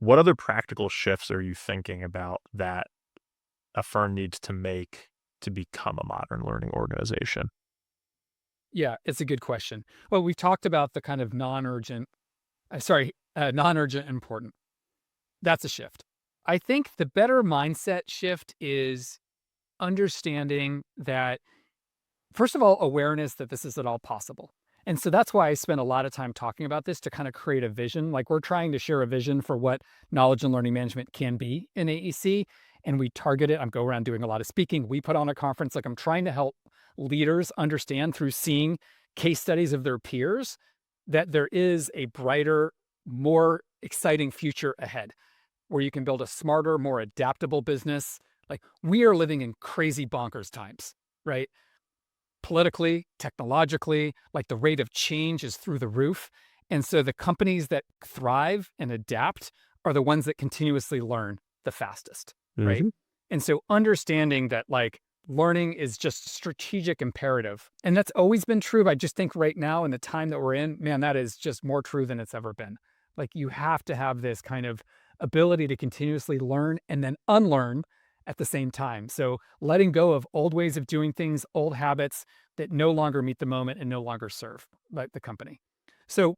What other practical shifts are you thinking about that a firm needs to make to become a modern learning organization? Yeah, it's a good question. Well, we've talked about the kind of non-urgent important. That's a shift. I think the better mindset shift is understanding that, first of all, awareness that this is at all possible. And so that's why I spent a lot of time talking about this to kind of create a vision. Like we're trying to share a vision for what knowledge and learning management can be in AEC. And we target it. I'm go around doing a lot of speaking. We put on a conference. Like I'm trying to help leaders understand through seeing case studies of their peers that there is a brighter, more exciting future ahead where you can build a smarter, more adaptable business. Like we are living in crazy bonkers times, right? Politically, technologically, like the rate of change is through the roof. And so the companies that thrive and adapt are the ones that continuously learn the fastest, right? Mhm. And so understanding that like learning is just strategic imperative. And that's always been true. But I just think right now in the time that we're in, man, that is just more true than it's ever been. Like you have to have this kind of ability to continuously learn and then unlearn at the same time. So letting go of old ways of doing things, old habits that no longer meet the moment and no longer serve like the company. So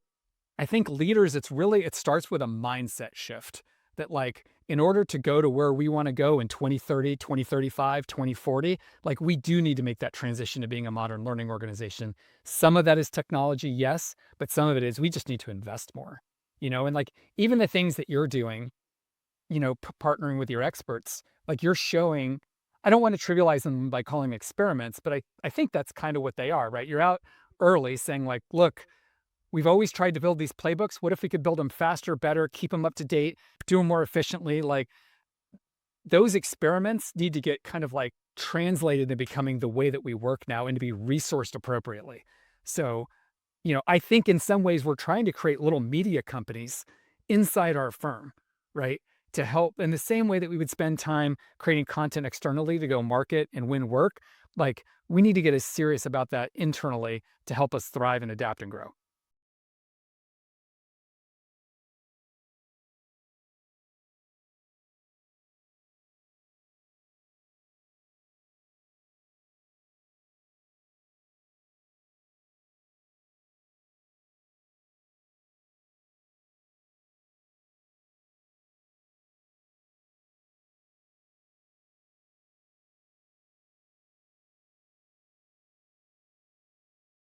I think leaders, it starts with a mindset shift that like in order to go to where we want to go in 2030, 2035, 2040, like we do need to make that transition to being a modern learning organization. Some of that is technology, yes, but some of it is we just need to invest more, and like even the things that you're doing, partnering with your experts, like you're showing, I don't want to trivialize them by calling them experiments, but I think that's kind of what they are, right? You're out early saying like, look, we've always tried to build these playbooks. What if we could build them faster, better, keep them up to date, do them more efficiently? Like those experiments need to get kind of like translated into becoming the way that we work now and to be resourced appropriately. So, I think in some ways we're trying to create little media companies inside our firm, right? To help in the same way that we would spend time creating content externally to go market and win work. Like we need to get as serious about that internally to help us thrive and adapt and grow.